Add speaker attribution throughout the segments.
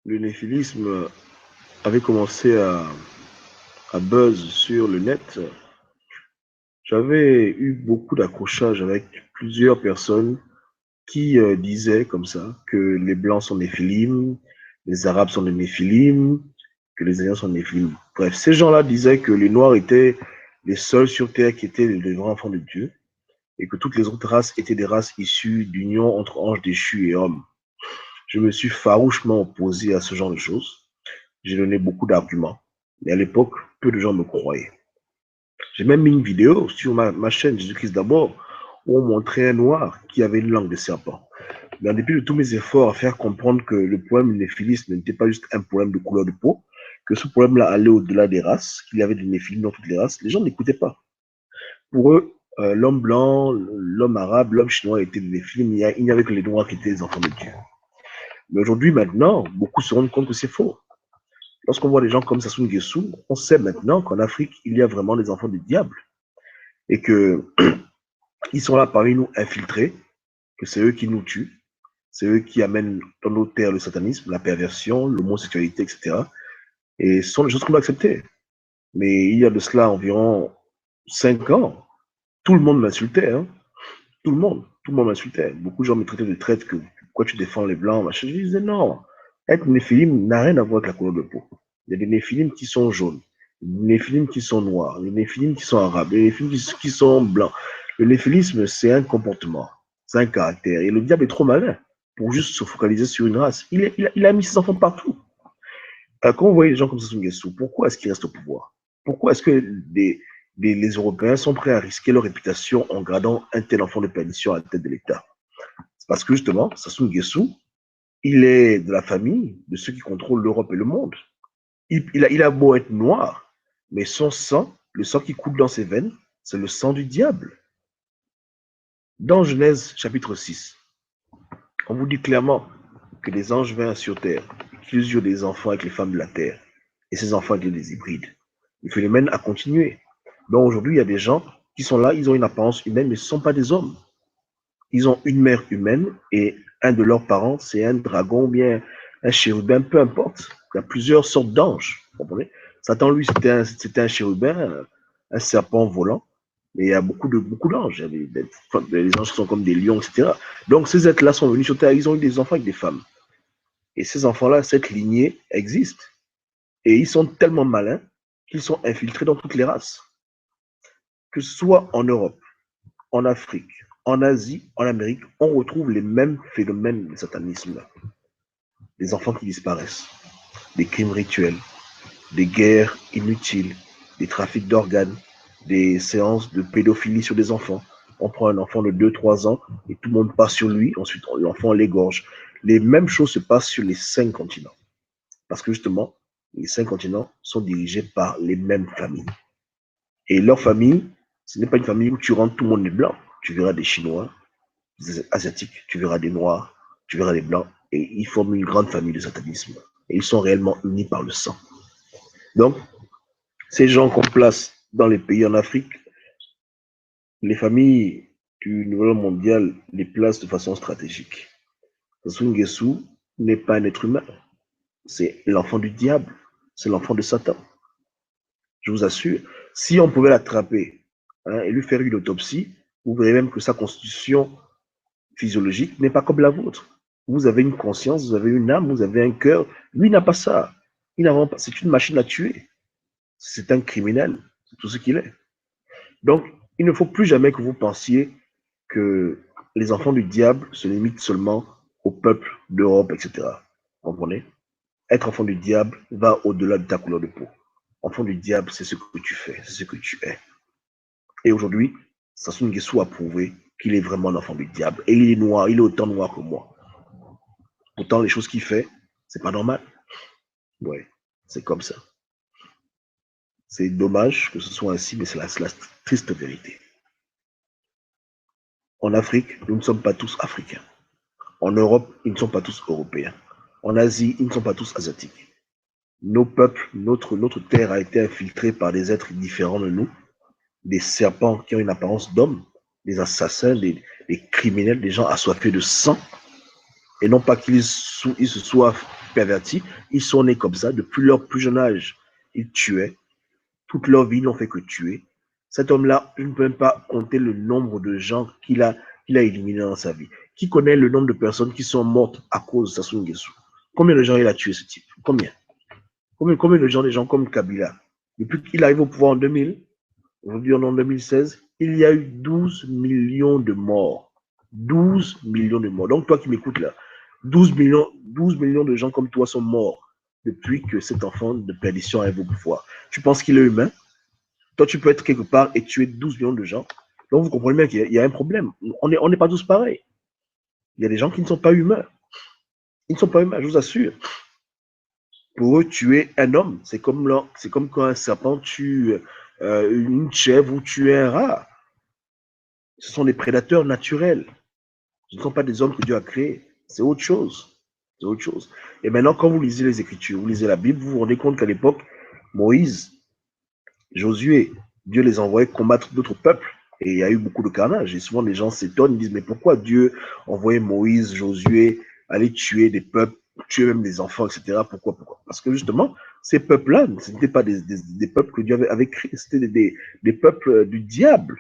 Speaker 1: le néphilisme avait commencé à buzz sur le net, j'avais eu beaucoup d'accrochages avec plusieurs personnes qui disaient comme ça que les Blancs sont néphilim, les Arabes sont des néphilim, que les Asiens sont des néphilim. Bref, ces gens-là disaient que les Noirs étaient les seuls sur Terre qui étaient les vrais enfants de Dieu et que toutes les autres races étaient des races issues d'union entre anges déchus et hommes. Je me suis farouchement opposé à ce genre de choses. J'ai donné beaucoup d'arguments, mais à l'époque, peu de gens me croyaient. J'ai même mis une vidéo sur ma chaîne Jésus-Christ d'abord où on montrait un noir qui avait une langue de serpent. Mais en dépit de tous mes efforts à faire comprendre que le problème du néphilisme n'était pas juste un problème de couleur de peau, que ce problème-là allait au-delà des races, qu'il y avait des néphilim dans toutes les races, les gens n'écoutaient pas. Pour eux, l'homme blanc, l'homme arabe, l'homme chinois étaient des néphilim, il n'y avait que les noirs qui étaient les enfants de Dieu. Mais aujourd'hui, maintenant, beaucoup se rendent compte que c'est faux. Lorsqu'on voit des gens comme Sassou Nguesso, on sait maintenant qu'en Afrique, il y a vraiment des enfants du diable et que ils sont là parmi nous infiltrés, que c'est eux qui nous tuent, c'est eux qui amènent dans nos terres le satanisme, la perversion, l'homosexualité, etc. Et ce sont des choses qu'on doit accepter. Mais il y a de cela environ 5 ans, tout le monde m'insultait, hein. Tout le monde m'insultait. Beaucoup de gens me traitaient de traite, que pourquoi tu défends les blancs, machin. Je disais non, être néphilim n'a rien à voir avec la couleur de peau. Il y a des néphilim qui sont jaunes, des néphilim qui sont noirs, des néphilim qui sont arabes, des néphilim qui sont blancs. Le néphilisme, c'est un comportement, c'est un caractère. Et le diable est trop malin pour juste se focaliser sur une race. Il a mis ses enfants partout. Quand vous voyez des gens comme Sassou Nguesso, pourquoi est-ce qu'ils restent au pouvoir? Pourquoi est-ce que les Européens sont prêts à risquer leur réputation en gardant un tel enfant de perdition à la tête de l'État? C'est parce que justement, Sassou Nguesso, il est de la famille de ceux qui contrôlent l'Europe et le monde. Il a beau être noir, mais son sang, le sang qui coule dans ses veines, c'est le sang du diable. Dans Genèse chapitre 6, on vous dit clairement que des anges vinrent sur terre, qu'ils eurent des enfants avec les femmes de la terre, et ces enfants étaient des hybrides. Le phénomène a continué. Donc aujourd'hui, il y a des gens qui sont là, ils ont une apparence humaine, mais ce ne sont pas des hommes. Ils ont une mère humaine et un de leurs parents, c'est un dragon ou bien un chérubin, peu importe. Il y a plusieurs sortes d'anges. Vous comprenez? Satan, lui, c'était un chérubin, un serpent volant. Mais il y a beaucoup d'anges. Les anges sont comme des lions, etc. Donc, ces êtres-là sont venus sur Terre. Ils ont eu des enfants avec des femmes. Et ces enfants-là, cette lignée existe. Et ils sont tellement malins qu'ils sont infiltrés dans toutes les races. Que ce soit en Europe, en Afrique, en Asie, en Amérique, on retrouve les mêmes phénomènes de satanisme. Des enfants qui disparaissent, des crimes rituels, des guerres inutiles, des trafics d'organes, des séances de pédophilie sur des enfants. On prend un enfant de 2-3 ans et tout le monde passe sur lui, ensuite l'enfant l'égorge. Les mêmes choses se passent sur les 5 continents. Parce que justement, les 5 continents sont dirigés par les mêmes familles. Et leur famille, ce n'est pas une famille où tu rentres, tout le monde est blanc. Tu verras des Chinois, des Asiatiques, tu verras des Noirs, tu verras des Blancs. Et ils forment une grande famille de satanisme. Et ils sont réellement unis par le sang. Donc, ces gens qu'on place dans les pays en Afrique, les familles du Nouvel Mondial les placent de façon stratégique. Sassou Nguesso n'est pas un être humain. C'est l'enfant du diable. C'est l'enfant de Satan. Je vous assure, si on pouvait l'attraper et lui faire une autopsie, vous verrez même que sa constitution physiologique n'est pas comme la vôtre. Vous avez une conscience, vous avez une âme, vous avez un cœur. Lui n'a pas ça. C'est une machine à tuer. C'est un criminel. C'est tout ce qu'il est. Donc, il ne faut plus jamais que vous pensiez que les enfants du diable se limitent seulement au peuple d'Europe, etc. Vous comprenez? Être enfant du diable va au-delà de ta couleur de peau. Enfant du diable, c'est ce que tu fais, c'est ce que tu es. Et aujourd'hui, Sassou Nguesso a prouvé qu'il est vraiment un enfant du diable. Et il est noir, il est autant noir que moi. Pourtant, les choses qu'il fait, c'est pas normal. Ouais, c'est comme ça. C'est dommage que ce soit ainsi, mais c'est la triste vérité. En Afrique, nous ne sommes pas tous africains. En Europe, ils ne sont pas tous européens. En Asie, ils ne sont pas tous asiatiques. Nos peuples, notre terre a été infiltrée par des êtres différents de nous, des serpents qui ont une apparence d'hommes, des assassins, des criminels, des gens assoiffés de sang, et non pas qu'ils se soient pervertis, ils sont nés comme ça, depuis leur plus jeune âge, ils tuaient. Toute leur vie, ils n'ont fait que tuer. Cet homme-là, je ne peux même pas compter le nombre de gens qu'il a éliminés dans sa vie. Qui connaît le nombre de personnes qui sont mortes à cause de Sassou Nguesso? Combien de gens il a tué, ce type? Combien de gens, des gens comme Kabila? Depuis qu'il arrive au pouvoir en 2000, aujourd'hui en 2016, il y a eu 12 millions de morts. 12 millions de morts. Donc toi qui m'écoutes là, 12 millions de gens comme toi sont morts depuis que cet enfant de perdition arrive au pouvoir. Tu penses qu'il est humain? Toi, tu peux être quelque part et tuer 12 millions de gens. Donc, vous comprenez bien qu'il y a un problème. On n'est pas tous pareils. Il y a des gens qui ne sont pas humains. Ils ne sont pas humains, je vous assure. Pour eux, tuer un homme, c'est comme quand un serpent tue une chèvre ou tue un rat. Ce sont des prédateurs naturels. Ce ne sont pas des hommes que Dieu a créés. C'est autre chose. C'est autre chose. Et maintenant, quand vous lisez les Écritures, vous lisez la Bible, vous vous rendez compte qu'à l'époque, Moïse, Josué, Dieu les envoyait combattre d'autres peuples. Et il y a eu beaucoup de carnage. Et souvent, les gens s'étonnent, ils disent, mais pourquoi Dieu envoyait Moïse, Josué, aller tuer des peuples, tuer même des enfants, etc. Pourquoi? Parce que justement, ces peuples-là, ce n'étaient pas des peuples que Dieu avait créés, c'était des peuples du diable.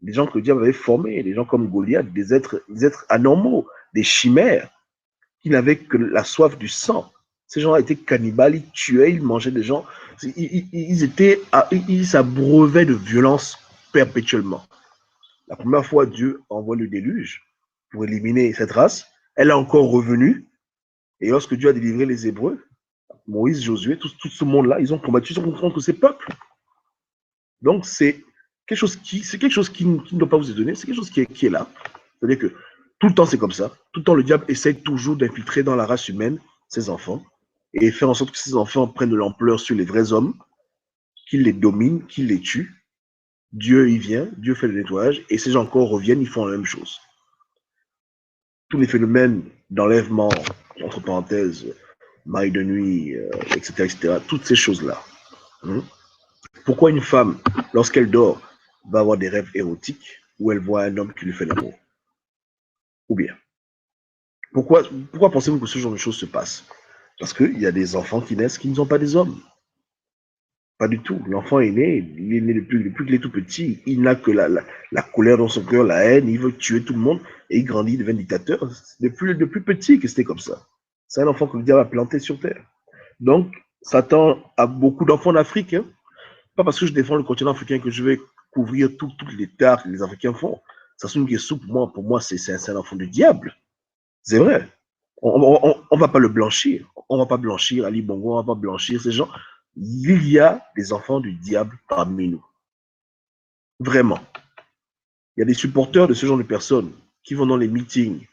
Speaker 1: Des gens que Dieu avait formés, des gens comme Goliath, des êtres anormaux, des chimères, qui n'avaient que la soif du sang. Ces gens-là étaient cannibales, ils tuaient, ils mangeaient des gens. Ils s'abreuvaient de violence perpétuellement. La première fois, Dieu envoie le déluge pour éliminer cette race. Elle est encore revenue. Et lorsque Dieu a délivré les Hébreux, Moïse, Josué, tout ce monde-là, ils ont combattu contre ces peuples. Donc, c'est quelque chose qui ne doit pas vous étonner. C'est quelque chose qui est là. C'est-à-dire que tout le temps, c'est comme ça. Tout le temps, le diable essaie toujours d'infiltrer dans la race humaine ses enfants et faire en sorte que ces enfants prennent de l'ampleur sur les vrais hommes, qu'il les domine, qu'il les tue. Dieu y vient, Dieu fait le nettoyage, et ces gens encore reviennent, ils font la même chose. Tous les phénomènes d'enlèvement, entre parenthèses, maille de nuit, etc., toutes ces choses-là. Pourquoi une femme, lorsqu'elle dort, va avoir des rêves érotiques où elle voit un homme qui lui fait l'amour? Ou bien, pourquoi pensez-vous que ce genre de choses se passe? Parce qu'il y a des enfants qui naissent qui ne sont pas des hommes. Pas du tout. L'enfant est né, il est né depuis qu'il est tout petit. Il n'a que la colère dans son cœur, la haine, il veut tuer tout le monde et il grandit, il devient dictateur. Depuis petit que c'était comme ça. C'est un enfant que le diable a planté sur terre. Donc, Satan a beaucoup d'enfants en Afrique. Hein. Pas parce que je défends le continent africain que je vais couvrir toutes les tares que les Africains font. Sassou Nguesso, pour moi c'est un enfant du diable. C'est vrai. On va pas le blanchir. On va pas blanchir Ali Bongo, on va pas blanchir ces gens. Il y a des enfants du diable parmi nous. Vraiment. Il y a des supporters de ce genre de personnes qui vont dans les meetings,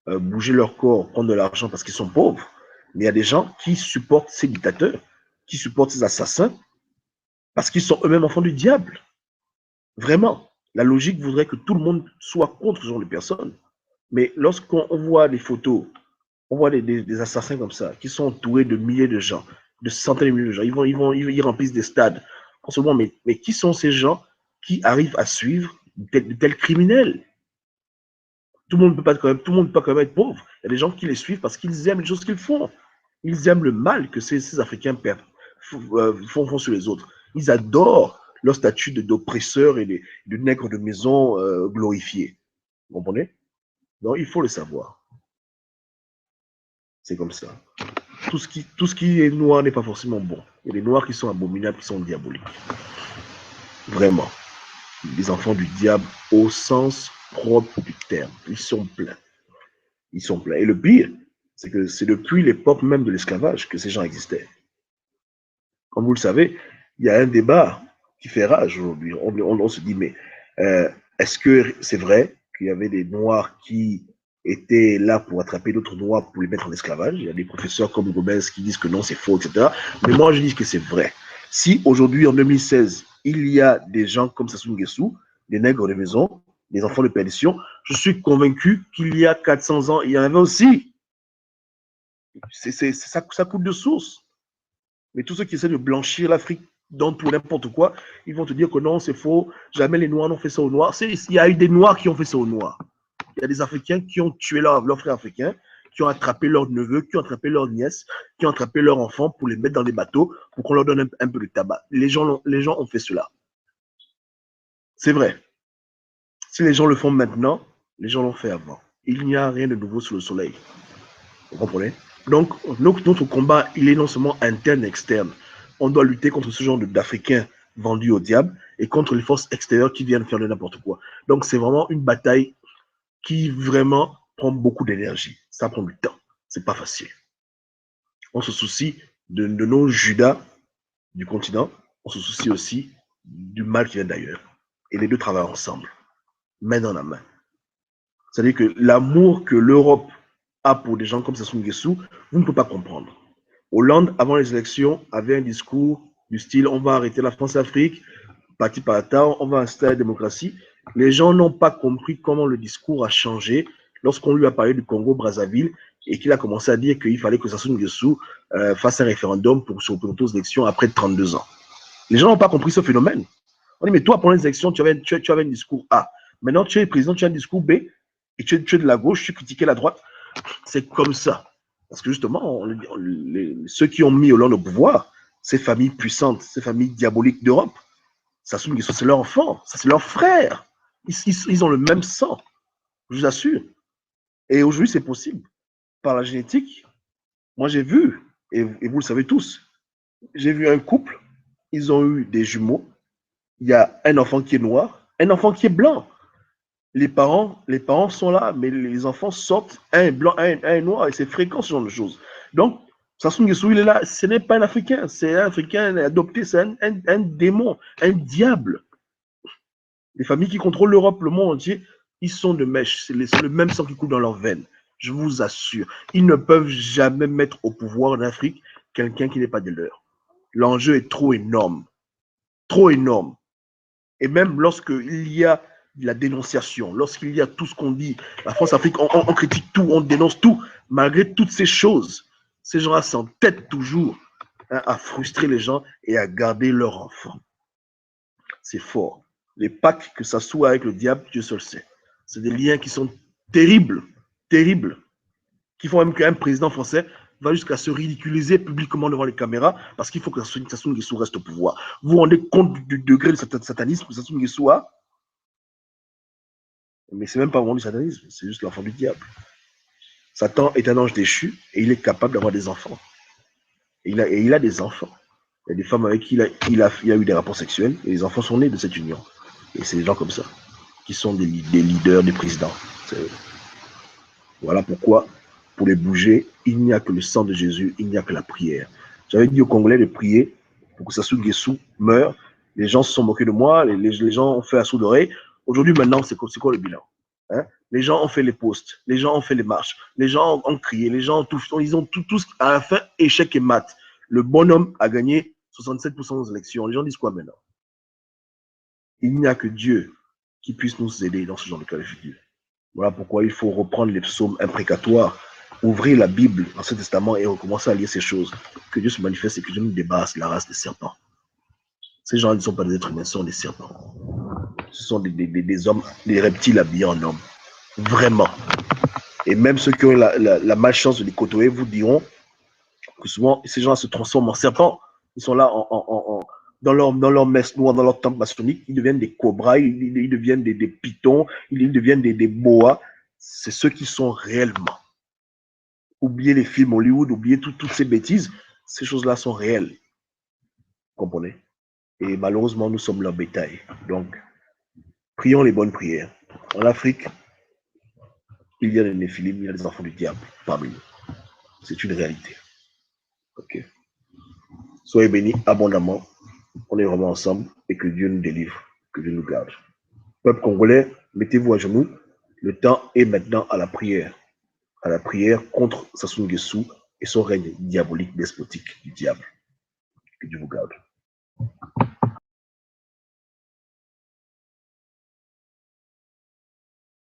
Speaker 1: bouger leur corps, prendre de l'argent parce qu'ils sont pauvres. Mais il y a des gens qui supportent ces dictateurs, qui supportent ces assassins parce qu'ils sont eux-mêmes enfants du diable. Vraiment. La logique voudrait que tout le monde soit contre ce genre de personnes. Mais lorsqu'on voit des photos, on voit des assassins comme ça, qui sont entourés de milliers de gens, de centaines de milliers de gens, ils remplissent des stades. En ce moment, mais qui sont ces gens qui arrivent à suivre de tels criminels? Tout le monde ne peut pas quand même être pauvre. Il y a des gens qui les suivent parce qu'ils aiment les choses qu'ils font. Ils aiment le mal que ces Africains font sur les autres. Ils adorent leur statut d'oppresseurs et de nègres de maison glorifiés. Vous comprenez? Donc, il faut le savoir. C'est comme ça. Tout ce qui est noir n'est pas forcément bon. Il y a des noirs qui sont abominables, qui sont diaboliques. Vraiment. Les enfants du diable au sens propre du terme. Ils sont pleins. Ils sont pleins. Et le pire, c'est que c'est depuis l'époque même de l'esclavage que ces gens existaient. Comme vous le savez, il y a un débat qui fait rage aujourd'hui. On se dit, mais est-ce que c'est vrai qu'il y avait des noirs qui étaient là pour attraper d'autres noirs pour les mettre en esclavage? Il y a des professeurs comme Gomez qui disent que non, c'est faux, etc. Mais moi, je dis que c'est vrai. Si aujourd'hui, en 2016, il y a des gens comme Sassou Nguesso, des nègres de maison, des enfants de perdition, je suis convaincu qu'il y a 400 ans, il y en avait aussi. Ça coule de source. Mais tous ceux qui essaient de blanchir l'Afrique dans tout n'importe quoi, ils vont te dire que non, c'est faux, jamais les Noirs n'ont fait ça aux Noirs. Il y a eu des Noirs qui ont fait ça aux Noirs. Il y a des Africains qui ont tué leurs frères africains, qui ont attrapé leurs neveux, qui ont attrapé leurs nièces, qui ont attrapé leurs enfants pour les mettre dans des bateaux, pour qu'on leur donne un peu de tabac. Les gens ont fait cela. C'est vrai. Si les gens le font maintenant, les gens l'ont fait avant. Il n'y a rien de nouveau sous le soleil. Vous comprenez? Donc, notre combat, il est non seulement interne et externe. On doit lutter contre ce genre d'Africains vendus au diable et contre les forces extérieures qui viennent faire de n'importe quoi. Donc, c'est vraiment une bataille qui vraiment prend beaucoup d'énergie. Ça prend du temps. C'est pas facile. On se soucie de nos Judas du continent. On se soucie aussi du mal qui vient d'ailleurs. Et les deux travaillent ensemble, main dans la main. C'est-à-dire que l'amour que l'Europe a pour des gens comme Sassou Nguesso, vous ne pouvez pas comprendre. Hollande, avant les élections, avait un discours du style « on va arrêter la France-Afrique, parti par la on va installer la démocratie ». Les gens n'ont pas compris comment le discours a changé lorsqu'on lui a parlé du Congo-Brazzaville et qu'il a commencé à dire qu'il fallait que Sassou Nguesso fasse un référendum pour se représenter aux élections après 32 ans. Les gens n'ont pas compris ce phénomène. On dit, mais toi, pendant les élections, tu avais un discours A. Maintenant, tu es président, tu as un discours B, et tu es de la gauche, tu critiquais la droite. C'est comme ça. Parce que justement, ceux qui ont mis Hollande au pouvoir, ces familles puissantes, ces familles diaboliques d'Europe, Sassou Nguesso, c'est leur enfant, ça c'est leur frère. Ils ont le même sang, je vous assure. Et aujourd'hui, c'est possible. Par la génétique, moi j'ai vu, et vous le savez tous, j'ai vu un couple, ils ont eu des jumeaux. Il y a un enfant qui est noir, un enfant qui est blanc. Les parents sont là, mais les enfants sortent, un est blanc, un est noir, et c'est fréquent ce genre de choses. Donc, Sassou Nguesso, il est là, ce n'est pas un Africain, c'est un Africain adopté, c'est un démon, un diable. Les familles qui contrôlent l'Europe, le monde entier, ils sont de mèche, c'est le même sang qui coule dans leurs veines, je vous assure. Ils ne peuvent jamais mettre au pouvoir en Afrique quelqu'un qui n'est pas de leur. L'enjeu est trop énorme, trop énorme. Et même lorsqu'il y a la dénonciation, lorsqu'il y a tout ce qu'on dit, la France-Afrique, on critique tout, on dénonce tout, malgré toutes ces choses, ces gens-là s'entêtent toujours à frustrer les gens et à garder leurs enfants. C'est fort. Les pactes que ça soit avec le diable, Dieu seul sait. C'est des liens qui sont terribles, terribles, qui font même qu'un président français va jusqu'à se ridiculiser publiquement devant les caméras parce qu'il faut que Sassou Nguesso reste au pouvoir. Vous vous rendez compte du degré de satanisme que Sassou Nguesso a? Mais c'est même pas vraiment du satanisme, c'est juste l'enfant du diable. Satan est un ange déchu et il est capable d'avoir des enfants. Et il a des enfants. Il y a des femmes avec qui il a eu des rapports sexuels et les enfants sont nés de cette union. Et c'est des gens comme ça qui sont des leaders, des présidents. Voilà pourquoi, pour les bouger, il n'y a que le sang de Jésus, il n'y a que la prière. J'avais dit aux Congolais de prier pour que Sassou Nguesso meure. Les gens se sont moqués de moi, les gens ont fait un saut d'oreille. Aujourd'hui, maintenant, c'est quoi le bilan? Hein? Les gens ont fait les posts, les gens ont fait les marches, les gens ont crié, les gens ont tout, ils ont tout à la fin, échec et mat. Le bonhomme a gagné 67% des élections. Les gens disent quoi maintenant? Il n'y a que Dieu qui puisse nous aider dans ce genre de cas de figure. Voilà pourquoi il faut reprendre les psaumes imprécatoires, ouvrir la Bible, l'Ancien Testament et recommencer à lire ces choses. Que Dieu se manifeste et que Dieu nous débarrasse de la race des serpents. Ces gens ne sont pas des êtres humains, ce sont des serpents. Ce sont des hommes, des reptiles habillés en hommes. Vraiment. Et même ceux qui ont la malchance de les côtoyer vous diront que souvent ces gens se transforment en serpents. Ils sont là dans leur messe noire, dans leur temple maçonnique, ils deviennent des cobras, ils deviennent des pitons, ils deviennent des boas. C'est ceux qui sont réellement. Oubliez les films Hollywood, oubliez toutes ces bêtises. Ces choses-là sont réelles. Vous comprenez? Et malheureusement, nous sommes leur bétail. Donc, prions les bonnes prières. En Afrique, il y a des néphilim, il y a des enfants du diable parmi nous. C'est une réalité. Ok. Soyez bénis abondamment. On est vraiment ensemble et que Dieu nous délivre, que Dieu nous garde. Peuple congolais, mettez-vous à genoux. Le temps est maintenant à la prière contre Sassou Nguesso et son règne diabolique, despotique du diable. Que Dieu vous garde.